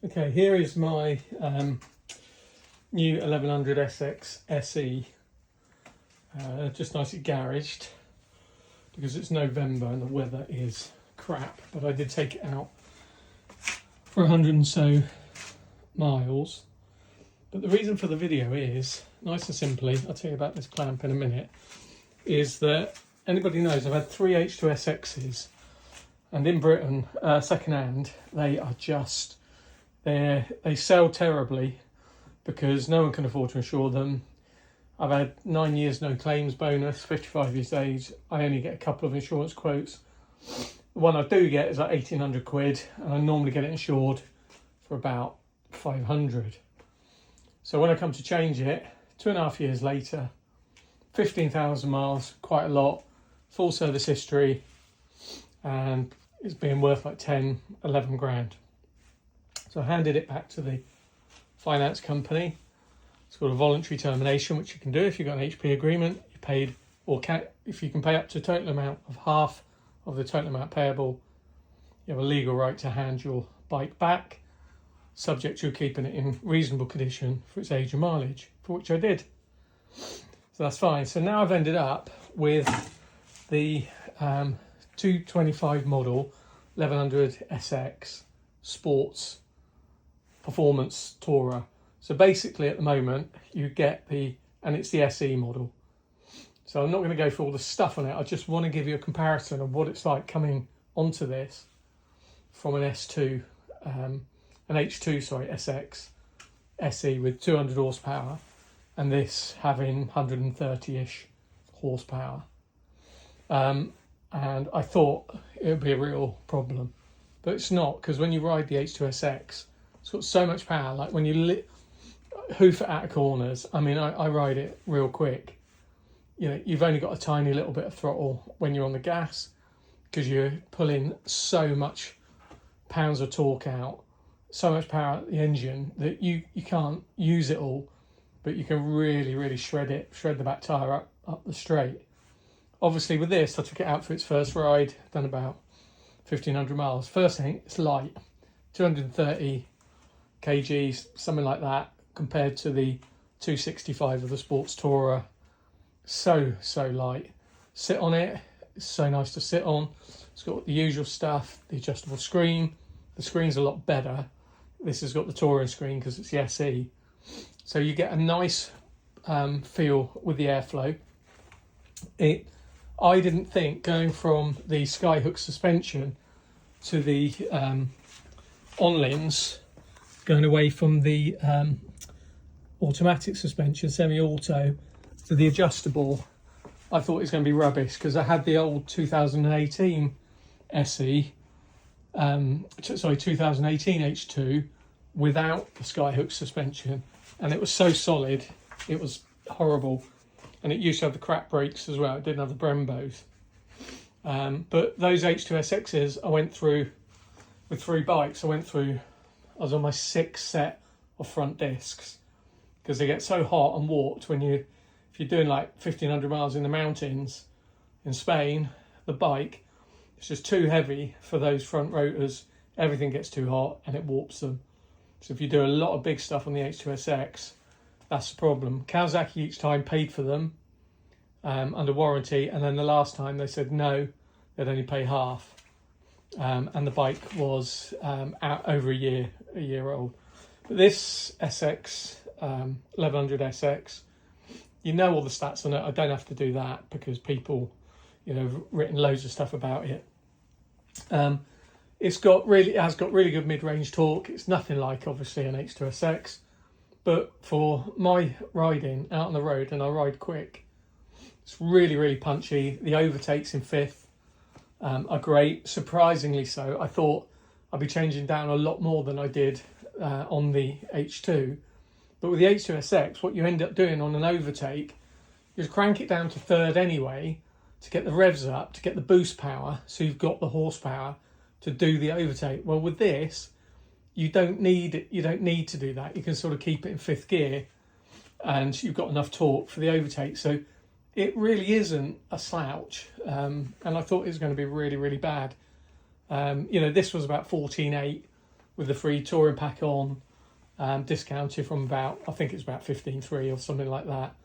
Okay, here is my new 1100 SX SE, just nicely garaged because it's November and the weather is crap, but I did take it out for 100 and so miles. But the reason for the video is, nice and simply, I'll tell you about this clamp in a minute, is that anybody knows I've had 3 H2SXs, and in Britain, second hand, they are just, they sell terribly because no one can afford to insure them. I've had 9 years no claims bonus, 55 years age. I only get a couple of insurance quotes. The one I do get is like 1,800 quid, and I normally get it insured for about 500. So when I come to change it, 2.5 years later, 15,000 miles, quite a lot, full service history, and it's been worth like 10, 11 grand. So I handed it back to the finance company. It's called a voluntary termination, which you can do if you've got an HP agreement. You paid, or if you can pay up to a total amount of half of the total amount payable, you have a legal right to hand your bike back, subject to keeping it in reasonable condition for its age and mileage, for which I did. So that's fine. So now I've ended up with the 225 model 1100 SX Sports Performance Tourer. So basically at the moment you get and it's the SE model. So I'm not going to go through all the stuff on it. I just want to give you a comparison of what it's like coming onto this from an S2, an H2, SX SE with 200 horsepower, and this having 130-ish horsepower. And I thought it would be a real problem, but it's not, because when you ride the H2SX, it's got so much power. Like when you hoof it out of corners, I mean, I ride it real quick. You know, you've only got a tiny little bit of throttle when you're on the gas because you're pulling so much pounds of torque out, so much power at the engine that you can't use it all, but you can really shred the back tyre up the straight. Obviously with this, I took it out for its first ride, done about 1,500 miles. First thing, it's light, 230 kgs, something like that, compared to the 265 of the Sports Tourer. So light. Sit on it, it's so nice to sit on. It's got the usual stuff, the adjustable screen. The screen's a lot better. This has got the touring screen because it's the SE. So you get a nice feel with the airflow. I didn't think going from the Skyhook suspension to the Onlins, going away from the automatic suspension, semi-auto, to the adjustable, I thought it was going to be rubbish because I had the old 2018 SE, 2018 H2 without the Skyhook suspension, and it was so solid, it was horrible. And it used to have the crap brakes as well, it didn't have the Brembos. But those H2SXs I went through with 3 bikes. I was on my 6th set of front discs because they get so hot and warped if you're doing like 1,500 miles in the mountains in Spain, the bike, it's just too heavy for those front rotors. Everything gets too hot and it warps them. So if you do a lot of big stuff on the H2SX, that's the problem. Kawasaki each time paid for them under warranty, and then the last time they said no, they'd only pay half. And the bike was out over a year old. But this SX, 1100 SX, you know all the stats on it. I don't have to do that because people, have written loads of stuff about it. It has got really good mid-range torque. It's nothing like obviously an H2SX, but for my riding out on the road, and I ride quick, it's really punchy. The overtakes in 5th are great, surprisingly so. I thought I'd be changing down a lot more than I did on the H2. But with the H2SX, what you end up doing on an overtake is crank it down to 3rd anyway to get the revs up, to get the boost power, so you've got the horsepower to do the overtake. Well, with this, you don't need to do that. You can sort of keep it in 5th gear and you've got enough torque for the overtake. So it really isn't a slouch. And I thought it was going to be really bad. This was about 14.8 with the free touring pack on, discounted from about, I think it's about 15.3 or something like that.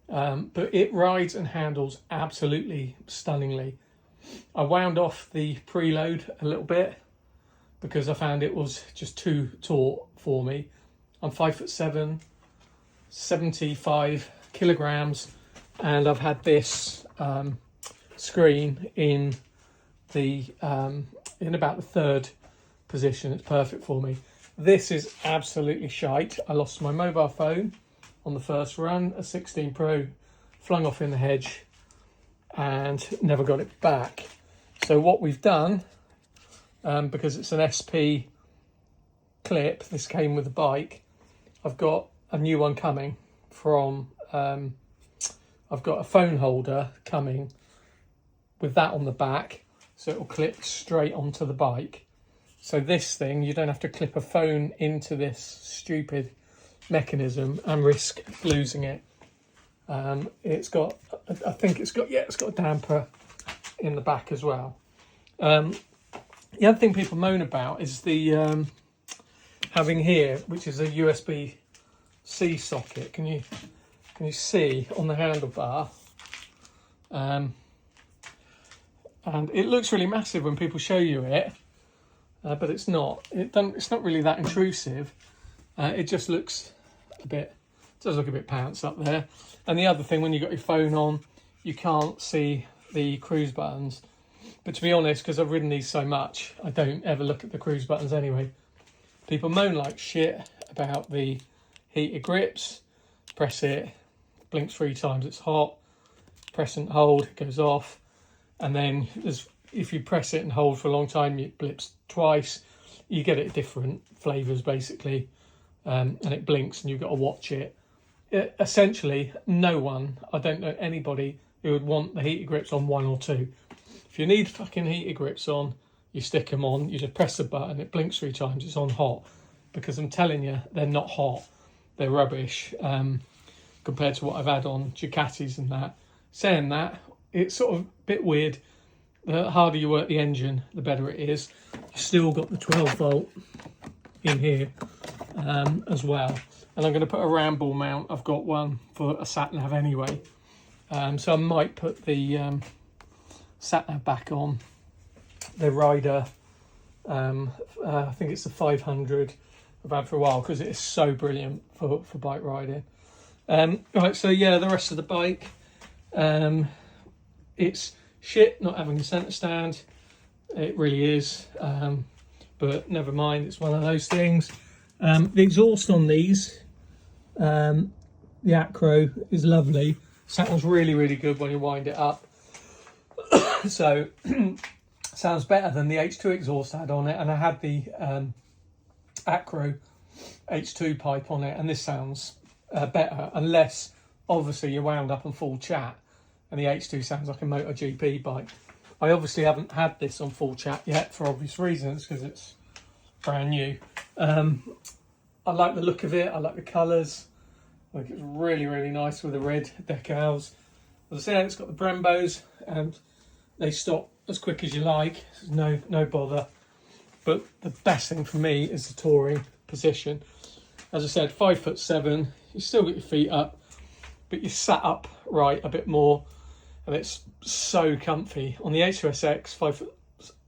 But it rides and handles absolutely stunningly. I wound off the preload a little bit because I found it was just too taut for me. I'm 5'7", 75 kilograms, and I've had this screen in about the third position. It's perfect for me. This is absolutely shite. I lost my mobile phone on the first run, a 16 Pro, flung off in the hedge and never got it back. So what we've done, because it's an SP clip, this came with the bike, I've got a new one coming from, I've got a phone holder coming with that on the back, so it will clip straight onto the bike. So this thing, you don't have to clip a phone into this stupid mechanism and risk losing it. It's got, I think it's got a damper in the back as well. The other thing people moan about is the having here, which is a USB-C socket. Can you see on the handlebar? And it looks really massive when people show you it, but it's not. It's not really that intrusive. It just looks does look a bit pants up there. And the other thing, when you've got your phone on, you can't see the cruise buttons. But to be honest, because I've ridden these so much, I don't ever look at the cruise buttons anyway. People moan like shit about the heated grips. Press it, blinks 3 times, it's hot. Press and hold, it goes off. And then if you press it and hold for a long time, it blips twice. You get it at different flavours basically. And it blinks and you've got to watch it. Essentially, no one, I don't know anybody who would want the heated grips on 1 or 2. If you need fucking heated grips on, you stick them on, you just press the button, it blinks 3 times, it's on hot. Because I'm telling you, they're not hot, they're rubbish compared to what I've had on Ducatis and that. Saying that, it's sort of a bit weird. The harder you work the engine, the better it is. You've still got the 12 volt in here as well. And I'm going to put a Ramble mount. I've got one for a sat-nav anyway. So I might put the sat-nav back on. The Rider, I think it's the 500 I've had for a while because it is so brilliant for bike riding. Right, so yeah, the rest of the bike. It's shit not having a centre stand. It really is. But never mind, it's one of those things. The exhaust on these, the Acro is lovely. Sounds really, really good when you wind it up. So, sounds better than the H2 exhaust I had on it. And I had the Acro H2 pipe on it, and this sounds better, unless obviously you're wound up on full chat, and the H2 sounds like a MotoGP bike. I obviously haven't had this on full chat yet for obvious reasons, because it's brand new. I like the look of it, I like the colours. I think it's really, really nice with the red decals. As I said, it's got the Brembos, and they stop as quick as you like. There's no bother. But the best thing for me is the touring position. As I said, 5'7", you still get your feet up, but you're sat up right a bit more, and it's so comfy. On the H2SX,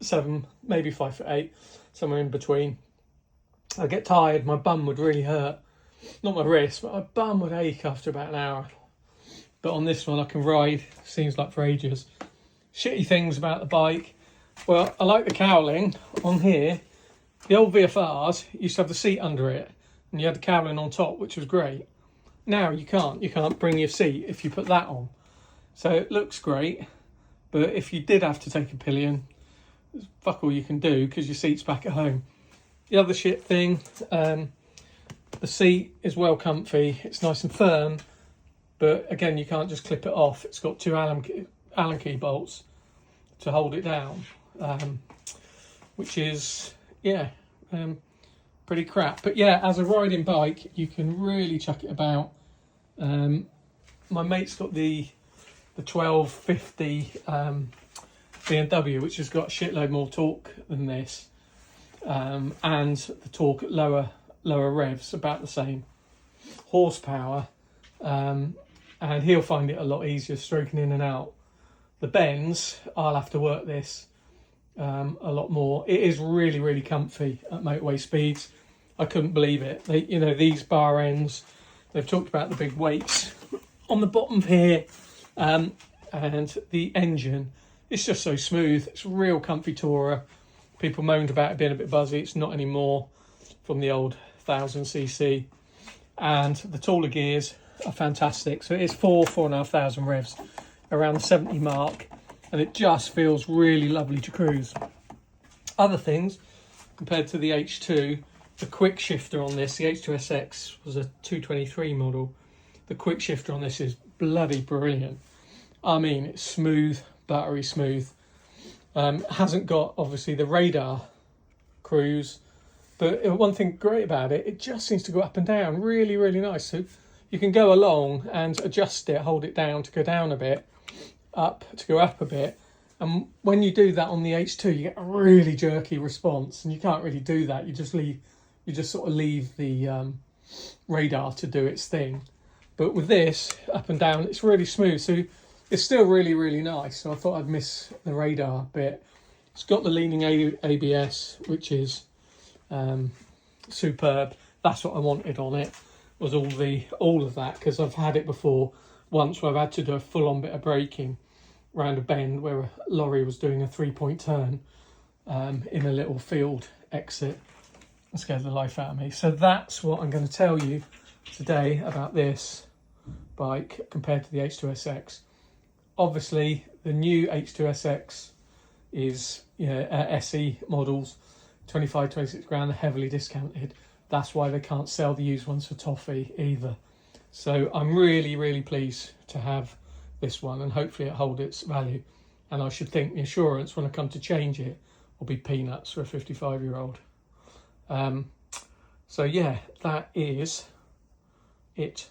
5'7", maybe 5'8", somewhere in between. I get tired, my bum would really hurt. Not my wrist, but my bum would ache after about an hour. But on this one I can ride, seems like for ages. Shitty things about the bike. Well, I like the cowling on here. The old VFRs used to have the seat under it, and you had the cowling on top, which was great. Now you can't bring your seat if you put that on. So it looks great, but if you did have to take a pillion, there's fuck all you can do because your seat's back at home. The other shit thing, the seat is well comfy, it's nice and firm, but again, you can't just clip it off. It's got 2 Allen key bolts to hold it down, which is, pretty crap. But yeah, as a riding bike, you can really chuck it about. My mate's got the 1250 BMW, which has got a shitload more torque than this. and the torque at lower revs about the same. Horsepower, and he'll find it a lot easier stroking in and out. The bends, I'll have to work this a lot more. It is really, really comfy at motorway speeds. I couldn't believe it. These bar ends, they've talked about the big weights on the bottom here, and the engine, it's just so smooth. It's a real comfy tourer. People moaned about it being a bit buzzy. It's not anymore from the old 1000cc. And the taller gears are fantastic. So it is 4,500 revs around the 70 mark, and it just feels really lovely to cruise. Other things, compared to the H2, the quick shifter on this, the H2SX was a 223 model. The quick shifter on this is bloody brilliant. I mean, it's smooth, buttery smooth. Hasn't got, obviously, the radar cruise, but one thing great about it, it just seems to go up and down really, really nice. So you can go along and adjust it, hold it down to go down a bit, up to go up a bit. And when you do that on the H2, you get a really jerky response, and you can't really do that. You just sort of leave the radar to do its thing. But with this, up and down, it's really smooth. So it's still really, really nice. So I thought I'd miss the radar bit. It's got the leaning ABS, which is superb. That's what I wanted on it, was all of that, because I've had it before once where I've had to do a full-on bit of braking round a bend where a lorry was doing a 3-point turn in a little field exit. It scared the life out of me. So that's what I'm going to tell you today about this bike compared to the H2SX. Obviously, the new H2SX is SE models, 25, 26 grand, heavily discounted. That's why they can't sell the used ones for toffee either. So I'm really, really pleased to have this one, and hopefully it hold its value. And I should think the insurance, when I come to change it, will be peanuts for a 55-year-old. So yeah, that is it.